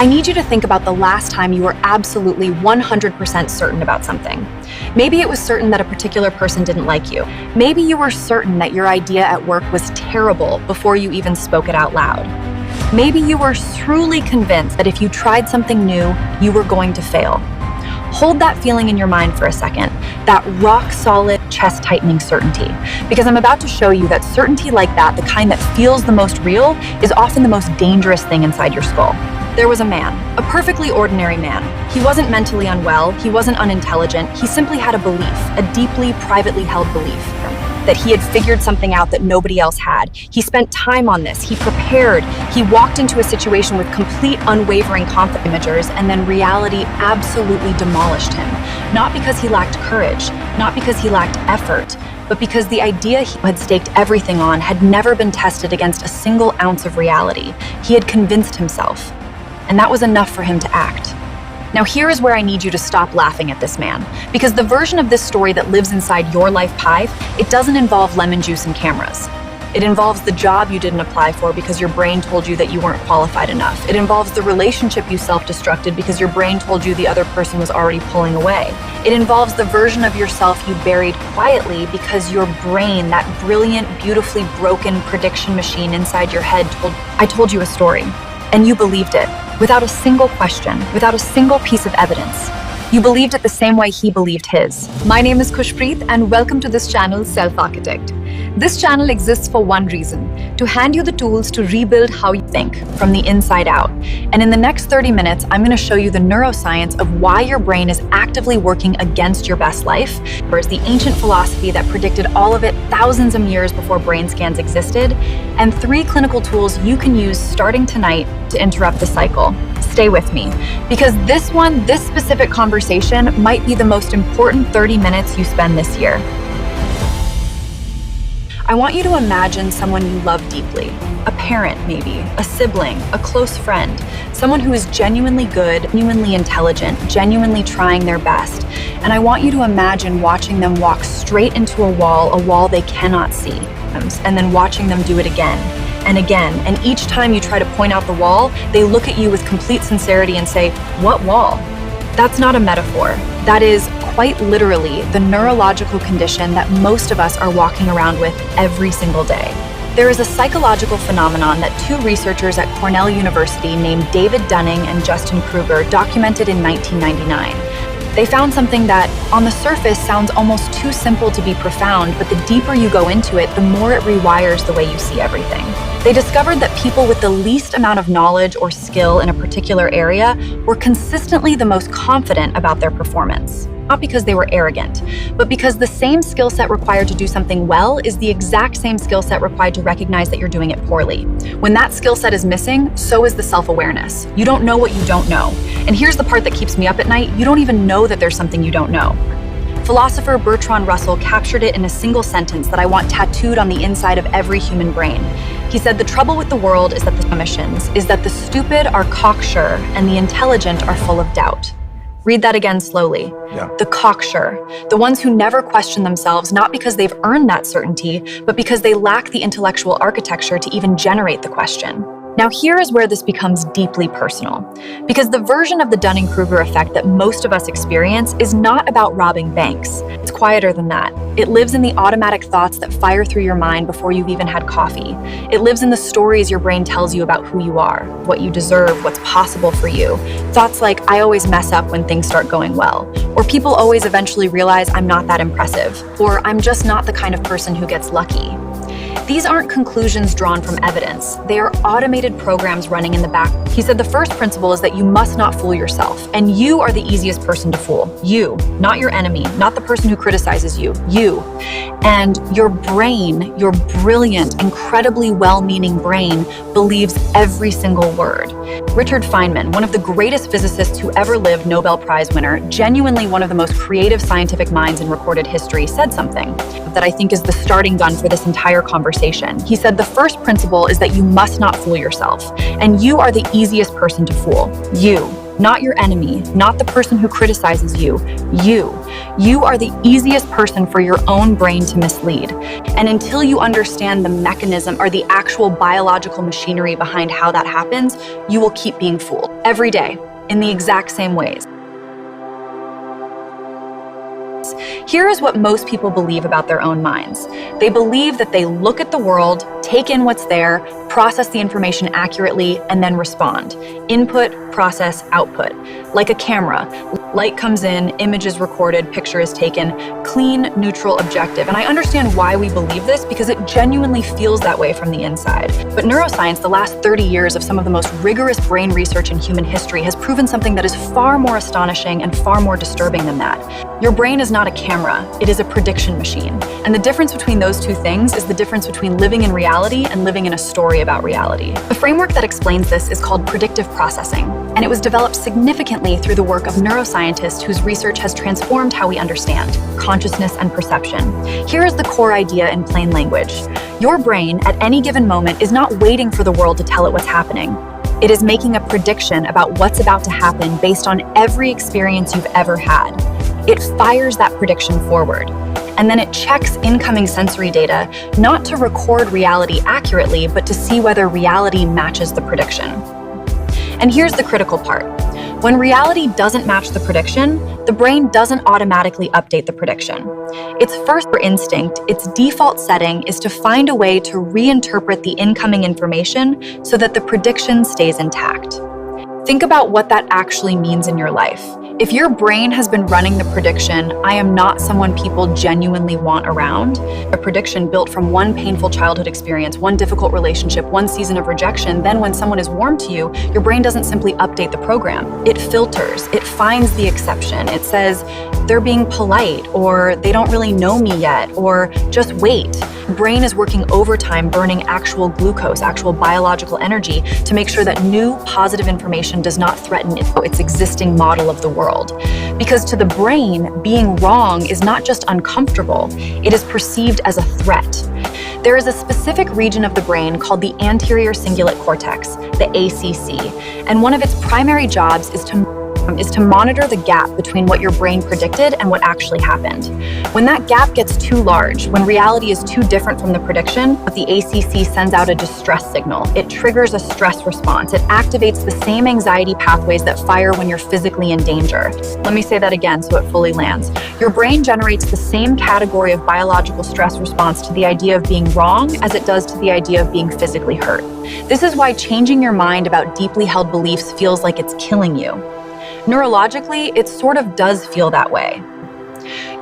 I need you to think about the last time you were absolutely 100% certain about something. Maybe it was certain that a particular person didn't like you. Maybe you were certain that your idea at work was terrible before you even spoke it out loud. Maybe you were truly convinced that if you tried something new, you were going to fail. Hold that feeling in your mind for a second, that rock-solid, chest-tightening certainty, because I'm about to show you that certainty like that, the kind that feels the most real, is often the most dangerous thing inside your skull. There was a man, a perfectly ordinary man. He wasn't mentally unwell, he wasn't unintelligent, he simply had a belief, a deeply, privately held belief, that he had figured something out that nobody else had. He spent time on this, he prepared, he walked into a situation with complete, unwavering confidence, and then reality absolutely demolished him. Not because he lacked courage, not because he lacked effort, but because the idea he had staked everything on had never been tested against a single ounce of reality. He had convinced himself. And that was enough for him to act. Now here is where I need you to stop laughing at this man, because the version of this story that lives inside your life pie, it doesn't involve lemon juice and cameras. It involves the job you didn't apply for because your brain told you that you weren't qualified enough. It involves the relationship you self-destructed because your brain told you the other person was already pulling away. It involves the version of yourself you buried quietly because your brain, that brilliant, beautifully broken prediction machine inside your head I told you a story, and you believed it. Without a single question, without a single piece of evidence. You believed it the same way he believed his. My name is Khushpreet and welcome to this channel, Self-Architect. This channel exists for one reason, to hand you the tools to rebuild how you think from the inside out. And in the next 30 minutes, I'm going to show you the neuroscience of why your brain is actively working against your best life, whereas the ancient philosophy that predicted all of it thousands of years before brain scans existed, and 3 clinical tools you can use starting tonight to interrupt the cycle. Stay with me, because this specific conversation might be the most important 30 minutes you spend this year. I want you to imagine someone you love deeply, a parent maybe, a sibling, a close friend, someone who is genuinely good, genuinely intelligent, genuinely trying their best. And I want you to imagine watching them walk straight into a wall they cannot see, and then watching them do it again and again. And each time you try to point out the wall, they look at you with complete sincerity and say, "What wall?" That's not a metaphor. That is quite literally the neurological condition that most of us are walking around with every single day. There is a psychological phenomenon that 2 researchers at Cornell University named David Dunning and Justin Kruger documented in 1999. They found something that, on the surface, sounds almost too simple to be profound, but the deeper you go into it, the more it rewires the way you see everything. They discovered that people with the least amount of knowledge or skill in a particular area were consistently the most confident about their performance. Not because they were arrogant, but because the same skill set required to do something well is the exact same skill set required to recognize that you're doing it poorly. When that skill set is missing, so is the self-awareness. You don't know what you don't know. And here's the part that keeps me up at night. You don't even know that there's something you don't know. Philosopher Bertrand Russell captured it in a single sentence that I want tattooed on the inside of every human brain. He said, "The trouble with the world is that the stupid are cocksure and the intelligent are full of doubt." Read that again slowly. Yeah. The cocksure, the ones who never question themselves, not because they've earned that certainty, but because they lack the intellectual architecture to even generate the question. Now here is where this becomes deeply personal, because the version of the Dunning-Kruger effect that most of us experience is not about robbing banks. It's quieter than that. It lives in the automatic thoughts that fire through your mind before you've even had coffee. It lives in the stories your brain tells you about who you are, what you deserve, what's possible for you. Thoughts like, "I always mess up when things start going well," or "People always eventually realize I'm not that impressive," or "I'm just not the kind of person who gets lucky." These aren't conclusions drawn from evidence. They are automated programs running in the back. He said the first principle is that you must not fool yourself, and you are the easiest person to fool. You, not your enemy, not the person who criticizes you, you. And your brain, your brilliant, incredibly well-meaning brain, believes every single word. Richard Feynman, one of the greatest physicists who ever lived, Nobel Prize winner, genuinely one of the most creative scientific minds in recorded history, said something that I think is the starting gun for this entire conversation. He said the first principle is that you must not fool yourself, and you are the easiest person to fool. You. not your enemy, not the person who criticizes you. You are the easiest person for your own brain to mislead. And until you understand the mechanism or the actual biological machinery behind how that happens, you will keep being fooled every day in the exact same ways. Here is what most people believe about their own minds. They believe that they look at the world, take in what's there, process the information accurately, and then respond. Input, process, output. Like a camera. Light comes in, image is recorded, picture is taken, clean, neutral, objective. And I understand why we believe this because it genuinely feels that way from the inside. But neuroscience, the last 30 years of some of the most rigorous brain research in human history, has proven something that is far more astonishing and far more disturbing than that. Your brain is not a camera, it is a prediction machine. And the difference between those two things is the difference between living in reality and living in a story about reality. The framework that explains this is called predictive processing, and it was developed significantly through the work of neuroscientists whose research has transformed how we understand consciousness and perception. Here is the core idea in plain language. Your brain, at any given moment, is not waiting for the world to tell it what's happening. It is making a prediction about what's about to happen based on every experience you've ever had. It fires that prediction forward, and then it checks incoming sensory data, not to record reality accurately, but to see whether reality matches the prediction. And here's the critical part. When reality doesn't match the prediction, the brain doesn't automatically update the prediction. Its first instinct, its default setting, is to find a way to reinterpret the incoming information so that the prediction stays intact. Think about what that actually means in your life. If your brain has been running the prediction, I am not someone people genuinely want around, a prediction built from one painful childhood experience, one difficult relationship, one season of rejection, then when someone is warm to you, your brain doesn't simply update the program. It filters, it finds the exception. It says, they're being polite, or they don't really know me yet, or just wait. Brain is working overtime, burning actual glucose, actual biological energy to make sure that new positive information does not threaten its existing model of the world. Because to the brain, being wrong is not just uncomfortable, it is perceived as a threat. There is a specific region of the brain called the anterior cingulate cortex, the ACC, and one of its primary jobs is to monitor the gap between what your brain predicted and what actually happened. When that gap gets too large, when reality is too different from the prediction, the ACC sends out a distress signal. It triggers a stress response. It activates the same anxiety pathways that fire when you're physically in danger. Let me say that again so it fully lands. Your brain generates the same category of biological stress response to the idea of being wrong as it does to the idea of being physically hurt. This is why changing your mind about deeply held beliefs feels like it's killing you. Neurologically, it sort of does feel that way.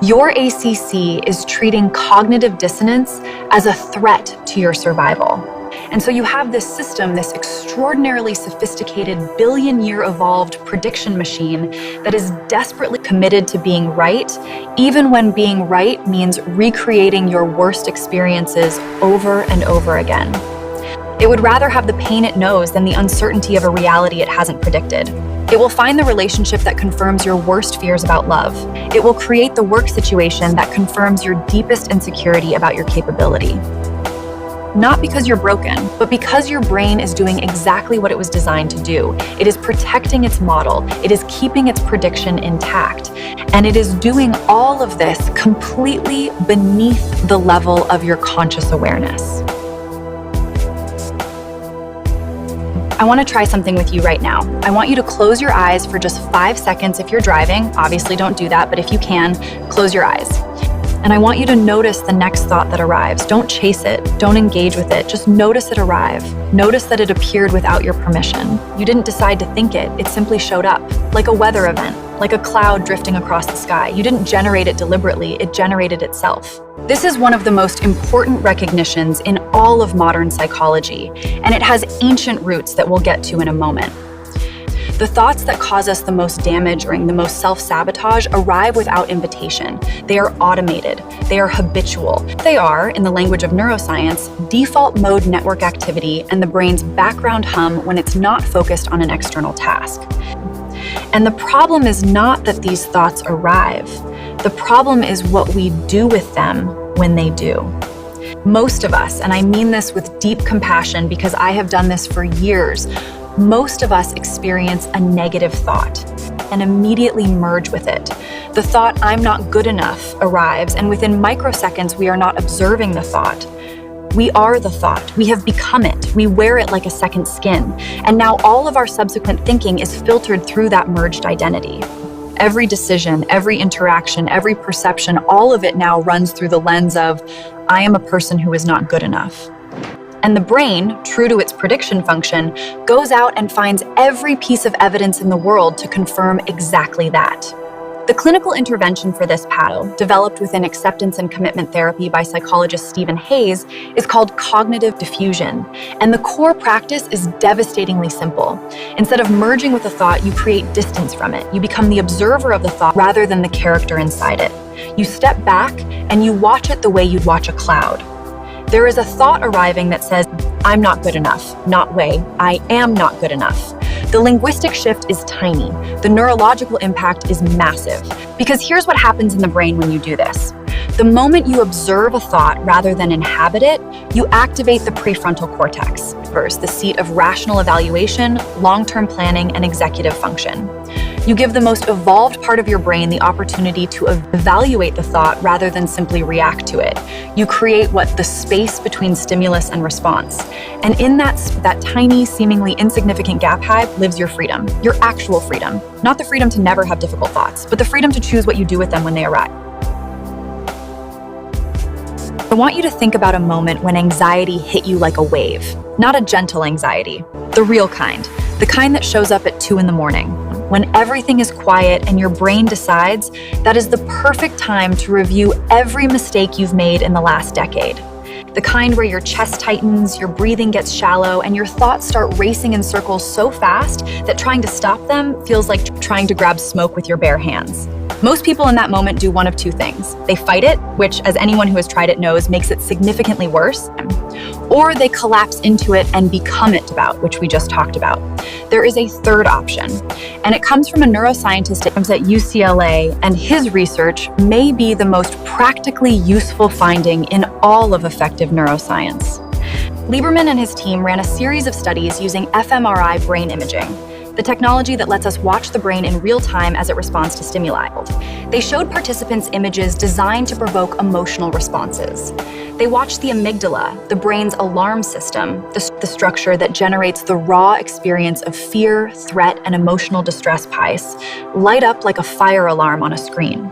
Your ACC is treating cognitive dissonance as a threat to your survival. And so you have this system, this extraordinarily sophisticated, billion-year evolved prediction machine that is desperately committed to being right, even when being right means recreating your worst experiences over and over again. It would rather have the pain it knows than the uncertainty of a reality it hasn't predicted. It will find the relationship that confirms your worst fears about love. It will create the work situation that confirms your deepest insecurity about your capability. Not because you're broken, but because your brain is doing exactly what it was designed to do. It is protecting its model. It is keeping its prediction intact. And it is doing all of this completely beneath the level of your conscious awareness. I want to try something with you right now. I want you to close your eyes for just 5 seconds if you're driving. Obviously, don't do that, but if you can, close your eyes. And I want you to notice the next thought that arrives. Don't chase it. Don't engage with it. Just notice it arrive. Notice that it appeared without your permission. You didn't decide to think it. It simply showed up, like a weather event, like a cloud drifting across the sky. You didn't generate it deliberately. It generated itself. This is one of the most important recognitions in all of modern psychology, and it has ancient roots that we'll get to in a moment. The thoughts that cause us the most damage or the most self-sabotage arrive without invitation. They are automated. They are habitual. They are, in the language of neuroscience, default mode network activity and the brain's background hum when it's not focused on an external task. And the problem is not that these thoughts arrive. The problem is what we do with them when they do. Most of us, and I mean this with deep compassion because I have done this for years, most of us experience a negative thought and immediately merge with it. The thought, "I'm not good enough," arrives, and within microseconds, we are not observing the thought. We are the thought. We have become it. We wear it like a second skin. And now all of our subsequent thinking is filtered through that merged identity. Every decision, every interaction, every perception, all of it now runs through the lens of, "I am a person who is not good enough." And the brain, true to its prediction function, goes out and finds every piece of evidence in the world to confirm exactly that. The clinical intervention for this pattern, developed within acceptance and commitment therapy by psychologist Stephen Hayes, is called cognitive diffusion. And the core practice is devastatingly simple. Instead of merging with a thought, you create distance from it. You become the observer of the thought rather than the character inside it. You step back and you watch it the way you'd watch a cloud. There is a thought arriving that says, "I'm not good enough," not way, "I am not good enough." The linguistic shift is tiny. The neurological impact is massive. Because here's what happens in the brain when you do this. The moment you observe a thought rather than inhabit it, you activate the prefrontal cortex, first, the seat of rational evaluation, long-term planning, and executive function. You give the most evolved part of your brain the opportunity to evaluate the thought rather than simply react to it. You create the space between stimulus and response. And in that tiny, seemingly insignificant gap lives your freedom, your actual freedom. Not the freedom to never have difficult thoughts, but the freedom to choose what you do with them when they arrive. I want you to think about a moment when anxiety hit you like a wave. Not a gentle anxiety, the real kind. The kind that shows up at 2 a.m, when everything is quiet and your brain decides that is the perfect time to review every mistake you've made in the last decade. The kind where your chest tightens, your breathing gets shallow, and your thoughts start racing in circles so fast that trying to stop them feels like trying to grab smoke with your bare hands. Most people in that moment do one of two things. They fight it, which, as anyone who has tried it knows, makes it significantly worse, or they collapse into it and become it about, which we just talked about. There is a third option, and it comes from a neuroscientist at UCLA, and his research may be the most practically useful finding in all of effective neuroscience. Lieberman and his team ran a series of studies using fMRI brain imaging, the technology that lets us watch the brain in real time as it responds to stimuli. They showed participants images designed to provoke emotional responses. They watched the amygdala, the brain's alarm system, the structure that generates the raw experience of fear, threat, and emotional distress pice, light up like a fire alarm on a screen.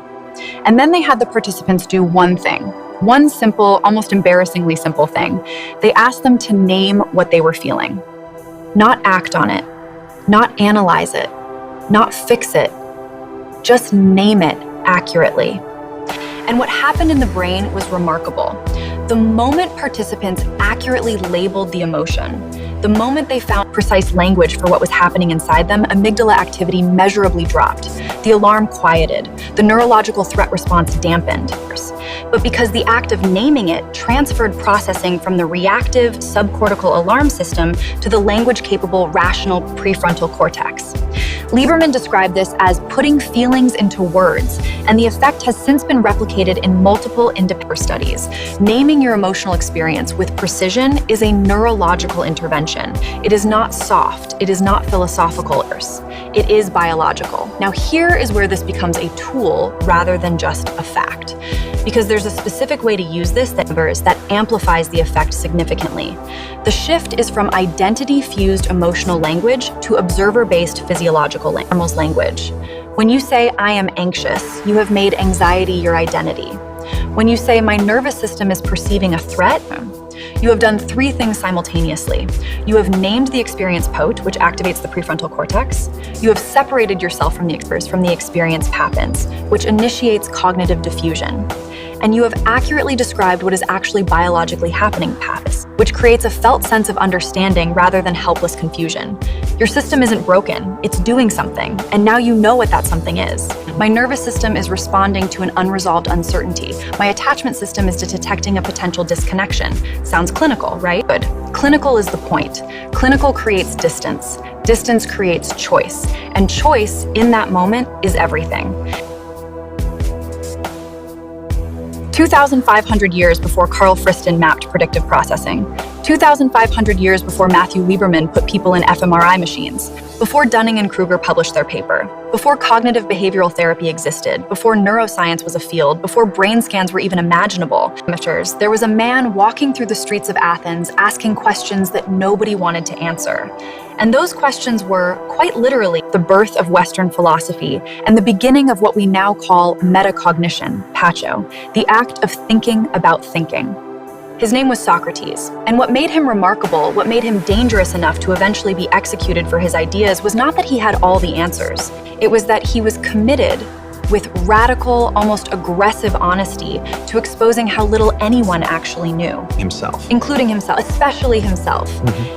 And then they had the participants do one thing, one simple, almost embarrassingly simple thing. They asked them to name what they were feeling, not act on it, not analyze it, not fix it, just name it accurately. And what happened in the brain was remarkable. The moment participants accurately labeled the emotion, the moment they found precise language for what was happening inside them, amygdala activity measurably dropped. The alarm quieted. The neurological threat response dampened. But because the act of naming it transferred processing from the reactive subcortical alarm system to the language-capable rational prefrontal cortex. Lieberman described this as putting feelings into words, and the effect has since been replicated in multiple independent studies. Naming your emotional experience with precision is a neurological intervention. It is not soft, it is not philosophical, it is biological. Now here is where this becomes a tool rather than just a fact, because there's a specific way to use this that amplifies the effect significantly. The shift is from identity-fused emotional language to observer-based physiological language. When you say, "I am anxious," you have made anxiety your identity. When you say, "My nervous system is perceiving a threat," you have done three things simultaneously. You have named the experience POT, which activates the prefrontal cortex. You have separated yourself from the experience PAPINS, which initiates cognitive diffusion. And you have accurately described what is actually biologically happening, PAPIS, which creates a felt sense of understanding rather than helpless confusion. Your system isn't broken, it's doing something, and now you know what that something is. My nervous system is responding to an unresolved uncertainty. My attachment system is detecting a potential disconnection. Sounds clinical, right? Good. Clinical is the point. Clinical creates distance. Distance creates choice, and choice in that moment is everything. 2,500 years before Carl Friston mapped predictive processing, 2,500 years before Matthew Lieberman put people in fMRI machines, before Dunning and Kruger published their paper, before cognitive behavioral therapy existed, before neuroscience was a field, before brain scans were even imaginable, there was a man walking through the streets of Athens asking questions that nobody wanted to answer. And those questions were, quite literally, the birth of Western philosophy and the beginning of what we now call metacognition, Pacho, the act of thinking about thinking. His name was Socrates, and what made him remarkable, what made him dangerous enough to eventually be executed for his ideas was not that he had all the answers. It was that he was committed with radical, almost aggressive honesty to exposing how little anyone actually knew. Himself. Including himself, especially himself.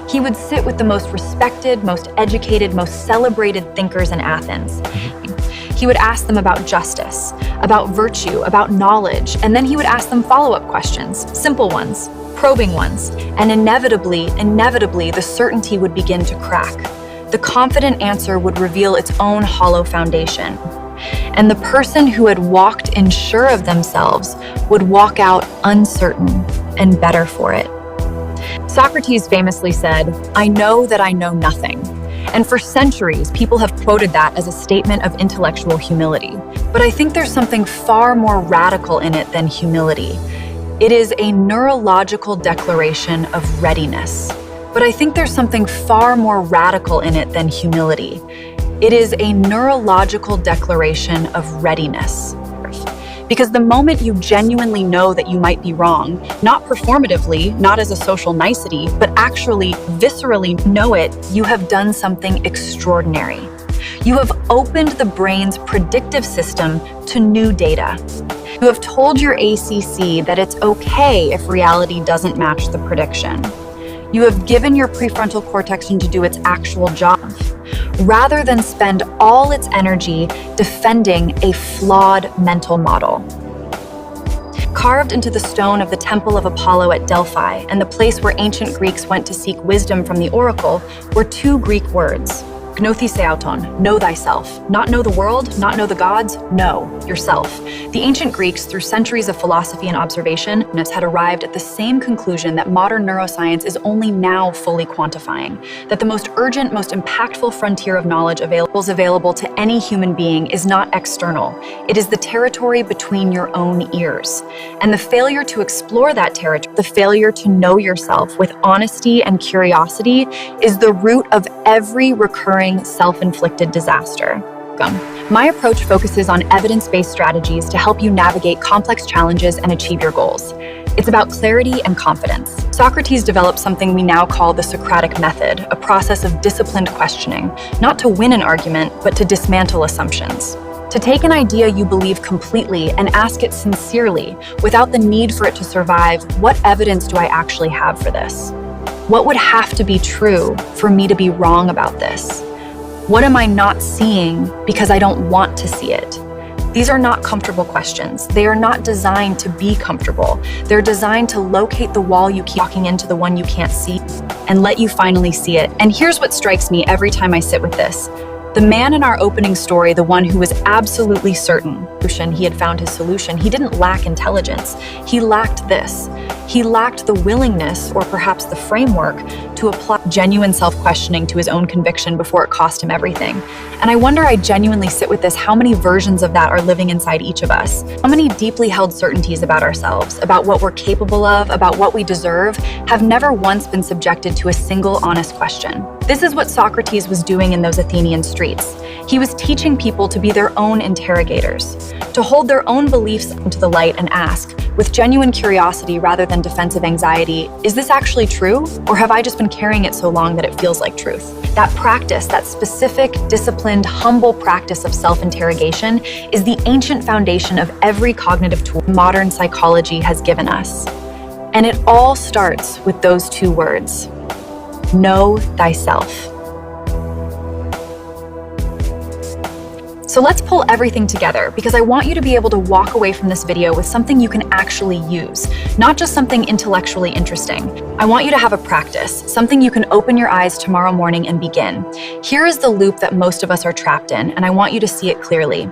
He would sit with the most respected, most educated, most celebrated thinkers in Athens. He would ask them about justice, about virtue, about knowledge, and then he would ask them follow-up questions, simple ones, probing ones, and inevitably, the certainty would begin to crack. The confident answer would reveal its own hollow foundation. And the person who had walked in sure of themselves would walk out uncertain and better for it. Socrates famously said, "I know that I know nothing." And for centuries, people have quoted that as a statement of intellectual humility. But I think there's something far more radical in it than humility. It is a neurological declaration of readiness. But I think there's something far more radical in it than humility. It is a neurological declaration of readiness. Because the moment you genuinely know that you might be wrong, not performatively, not as a social nicety, but actually viscerally know it, you have done something extraordinary. You have opened the brain's predictive system to new data. You have told your ACC that it's okay if reality doesn't match the prediction. You have given your prefrontal cortex to do its actual job, rather than spend all its energy defending a flawed mental model. Carved into the stone of the Temple of Apollo at Delphi and the place where ancient Greeks went to seek wisdom from the oracle were two Greek words, gnotheseauton, know thyself. Not know the world, not know the gods, know yourself. The ancient Greeks, through centuries of philosophy and observation, had arrived at the same conclusion that modern neuroscience is only now fully quantifying, that the most urgent, most impactful frontier of knowledge available to any human being is not external. It is the territory between your own ears. And the failure to explore that territory, the failure to know yourself with honesty and curiosity, is the root of every recurring self-inflicted disaster. My approach focuses on evidence-based strategies to help you navigate complex challenges and achieve your goals. It's about clarity and confidence. Socrates developed something we now call the Socratic method, a process of disciplined questioning, not to win an argument, but to dismantle assumptions. To take an idea you believe completely and ask it sincerely, without the need for it to survive, what evidence do I actually have for this? What would have to be true for me to be wrong about this? What am I not seeing because I don't want to see it? These are not comfortable questions. They are not designed to be comfortable. They're designed to locate the wall you keep walking into, the one you can't see, and let you finally see it. And here's what strikes me every time I sit with this. The man in our opening story, the one who was absolutely certain he had found his solution, he didn't lack intelligence. He lacked this. He lacked the willingness, or perhaps the framework, to apply genuine self-questioning to his own conviction before it cost him everything. And I genuinely sit with this, how many versions of that are living inside each of us? How many deeply held certainties about ourselves, about what we're capable of, about what we deserve, have never once been subjected to a single honest question? This is what Socrates was doing in those Athenian streets. He was teaching people to be their own interrogators, to hold their own beliefs into the light and ask, with genuine curiosity rather than defensive anxiety, is this actually true? Or have I just been carrying it so long that it feels like truth? That practice, that specific, disciplined, humble practice of self-interrogation is the ancient foundation of every cognitive tool modern psychology has given us. And it all starts with those two words, know thyself. So let's pull everything together, because I want you to be able to walk away from this video with something you can actually use, not just something intellectually interesting. I want you to have a practice, something you can open your eyes tomorrow morning and begin. Here is the loop that most of us are trapped in, and I want you to see it clearly.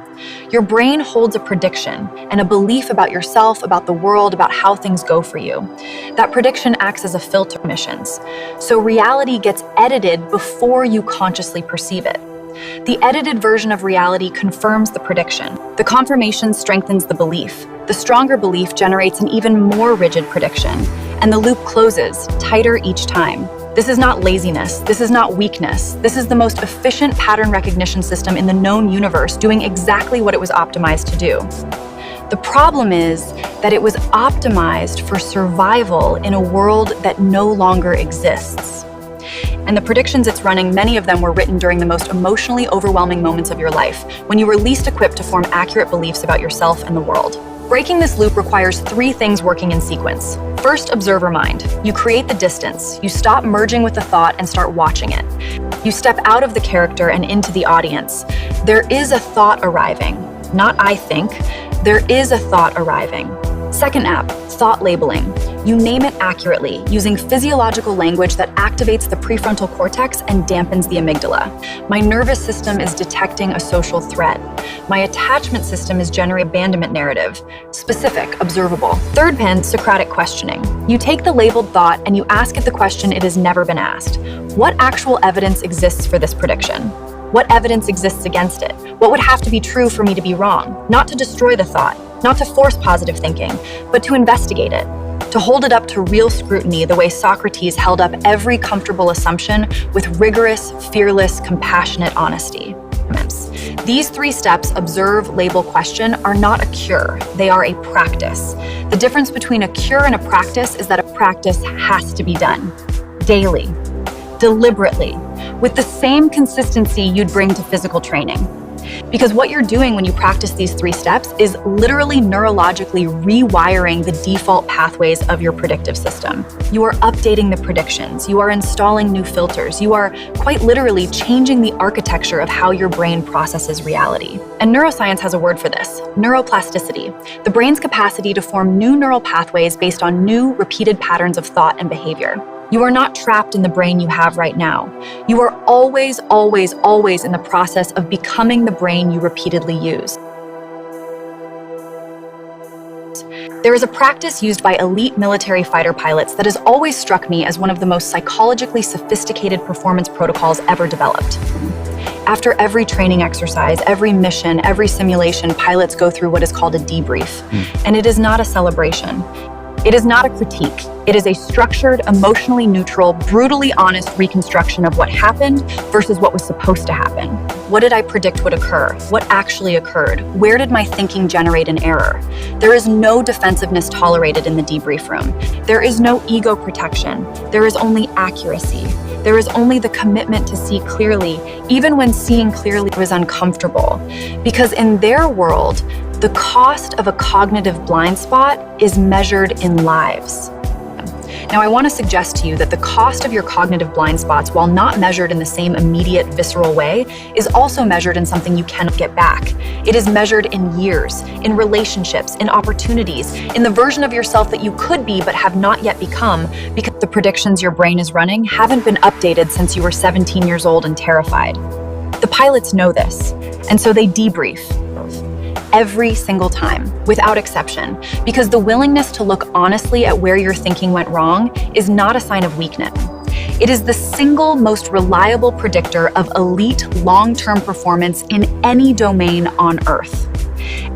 Your brain holds a prediction and a belief about yourself, about the world, about how things go for you. That prediction acts as a filter of emissions. So reality gets edited before you consciously perceive it. The edited version of reality confirms the prediction. The confirmation strengthens the belief. The stronger belief generates an even more rigid prediction, and the loop closes, tighter each time. This is not laziness. This is not weakness. This is the most efficient pattern recognition system in the known universe, doing exactly what it was optimized to do. The problem is that it was optimized for survival in a world that no longer exists. And the predictions it's running, many of them were written during the most emotionally overwhelming moments of your life, when you were least equipped to form accurate beliefs about yourself and the world. Breaking this loop requires 3 things working in sequence. First, observer mind. You create the distance. You stop merging with the thought and start watching it. You step out of the character and into the audience. There is a thought arriving. Not I think. There is a thought arriving. Second app, thought labeling. You name it accurately, using physiological language that activates the prefrontal cortex and dampens the amygdala. My nervous system is detecting a social threat. My attachment system is generating abandonment narrative. Specific, observable. Third pen, Socratic questioning. You take the labeled thought and you ask it the question it has never been asked. What actual evidence exists for this prediction? What evidence exists against it? What would have to be true for me to be wrong? Not to destroy the thought, not to force positive thinking, but to investigate it, to hold it up to real scrutiny the way Socrates held up every comfortable assumption with rigorous, fearless, compassionate honesty. These 3 steps, observe, label, question, are not a cure. They are a practice. The difference between a cure and a practice is that a practice has to be done daily, deliberately, with the same consistency you'd bring to physical training. Because what you're doing when you practice these 3 steps is literally neurologically rewiring the default pathways of your predictive system. You are updating the predictions. You are installing new filters. You are quite literally changing the architecture of how your brain processes reality. And neuroscience has a word for this: neuroplasticity, the brain's capacity to form new neural pathways based on new, repeated patterns of thought and behavior. You are not trapped in the brain you have right now. You are always, always, always in the process of becoming the brain you repeatedly use. There is a practice used by elite military fighter pilots that has always struck me as one of the most psychologically sophisticated performance protocols ever developed. After every training exercise, every mission, every simulation, pilots go through what is called a debrief. And it is not a celebration. It is not a critique. It is a structured, emotionally neutral, brutally honest reconstruction of what happened versus what was supposed to happen. What did I predict would occur? What actually occurred? Where did my thinking generate an error? There is no defensiveness tolerated in the debrief room. There is no ego protection. There is only accuracy. There is only the commitment to see clearly, even when seeing clearly was uncomfortable. Because in their world, the cost of a cognitive blind spot is measured in lives. Now, I want to suggest to you that the cost of your cognitive blind spots, while not measured in the same immediate, visceral way, is also measured in something you cannot get back. It is measured in years, in relationships, in opportunities, in the version of yourself that you could be but have not yet become, because the predictions your brain is running haven't been updated since you were 17 years old and terrified. The pilots know this, and so they debrief every single time, without exception, because the willingness to look honestly at where your thinking went wrong is not a sign of weakness. It is the single most reliable predictor of elite long-term performance in any domain on Earth.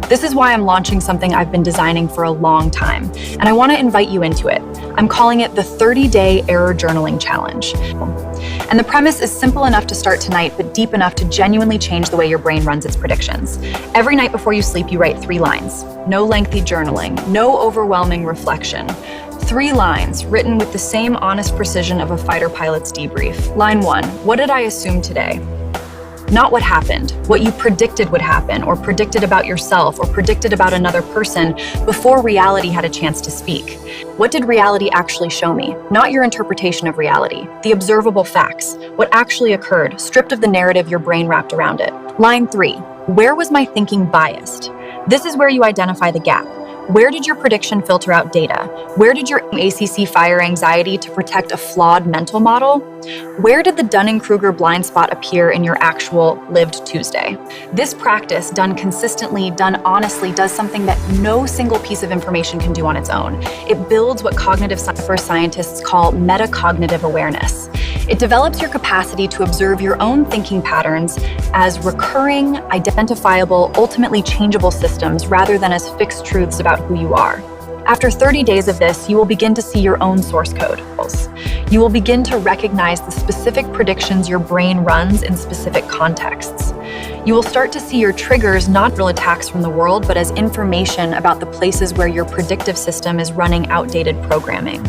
This is why I'm launching something I've been designing for a long time, and I want to invite you into it. I'm calling it the 30-Day Error Journaling Challenge. And the premise is simple enough to start tonight, but deep enough to genuinely change the way your brain runs its predictions. Every night before you sleep, you write 3 lines. No lengthy journaling, no overwhelming reflection. 3 lines written with the same honest precision of a fighter pilot's debrief. Line 1, what did I assume today? Not what happened, what you predicted would happen, or predicted about yourself, or predicted about another person before reality had a chance to speak. What did reality actually show me? Not your interpretation of reality, the observable facts, what actually occurred, stripped of the narrative your brain wrapped around it. Line 3, Where was my thinking biased? This is where you identify the gap. Where did your prediction filter out data? Where did your ACC fire anxiety to protect a flawed mental model? Where did the Dunning-Kruger blind spot appear in your actual lived Tuesday? This practice, done consistently, done honestly, does something that no single piece of information can do on its own. It builds what cognitive scientists call metacognitive awareness. It develops your capacity to observe your own thinking patterns as recurring, identifiable, ultimately changeable systems rather than as fixed truths about who you are. After 30 days of this, you will begin to see your own source code. You will begin to recognize the specific predictions your brain runs in specific contexts. You will start to see your triggers not real attacks from the world, but as information about the places where your predictive system is running outdated programming.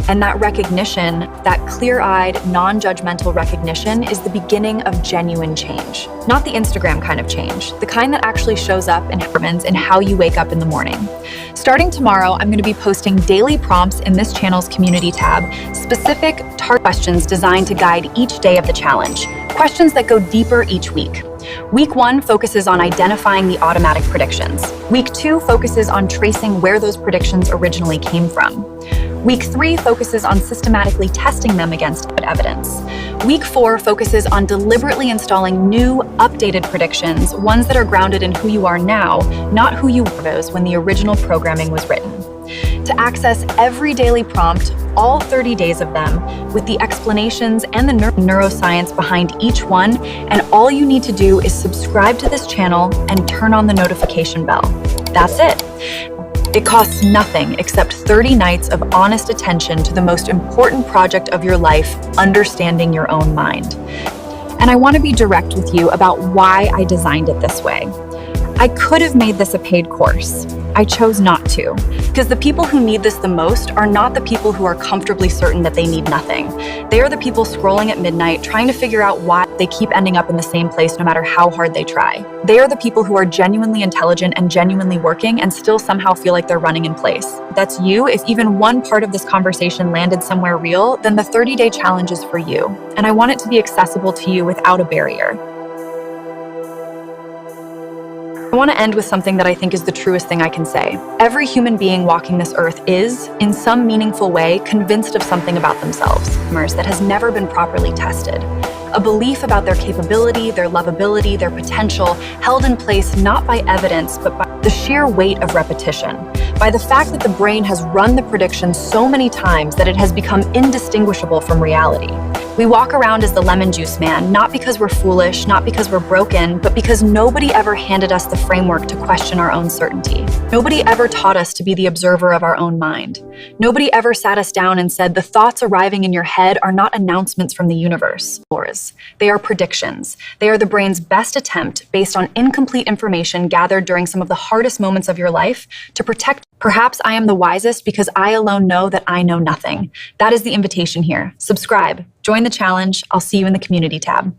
And that recognition, that clear-eyed, non-judgmental recognition, is the beginning of genuine change. Not the Instagram kind of change, the kind that actually shows up and happens in how you wake up in the morning. Starting tomorrow, I'm going to be posting daily prompts in this channel's community tab, specific target questions designed to guide each day of the challenge, questions that go deeper each week. Week 1 focuses on identifying the automatic predictions. Week 2 focuses on tracing where those predictions originally came from. Week 3 focuses on systematically testing them against evidence. Week 4 focuses on deliberately installing new, updated predictions, ones that are grounded in who you are now, not who you were when the original programming was written. To access every daily prompt, all 30 days of them, with the explanations and the neuroscience behind each one, and all you need to do is subscribe to this channel and turn on the notification bell. That's it. It costs nothing except 30 nights of honest attention to the most important project of your life, understanding your own mind. And I want to be direct with you about why I designed it this way. I could have made this a paid course. I chose not to, because the people who need this the most are not the people who are comfortably certain that they need nothing. They are the people scrolling at midnight trying to figure out why they keep ending up in the same place no matter how hard they try. They are the people who are genuinely intelligent and genuinely working and still somehow feel like they're running in place. That's you. If even one part of this conversation landed somewhere real, then the 30-day challenge is for you. And I want it to be accessible to you without a barrier. I want to end with something that I think is the truest thing I can say. Every human being walking this earth is, in some meaningful way, convinced of something about themselves that has never been properly tested. A belief about their capability, their lovability, their potential, held in place not by evidence, but by the sheer weight of repetition, by the fact that the brain has run the prediction so many times that it has become indistinguishable from reality. We walk around as the lemon juice man, not because we're foolish, not because we're broken, but because nobody ever handed us the framework to question our own certainty. Nobody ever taught us to be the observer of our own mind. Nobody ever sat us down and said, the thoughts arriving in your head are not announcements from the universe. They are predictions. They are the brain's best attempt, based on incomplete information gathered during some of the hardest moments of your life, to protect. Perhaps I am the wisest because I alone know that I know nothing. That is the invitation here. Subscribe. Join the challenge. I'll see you in the community tab.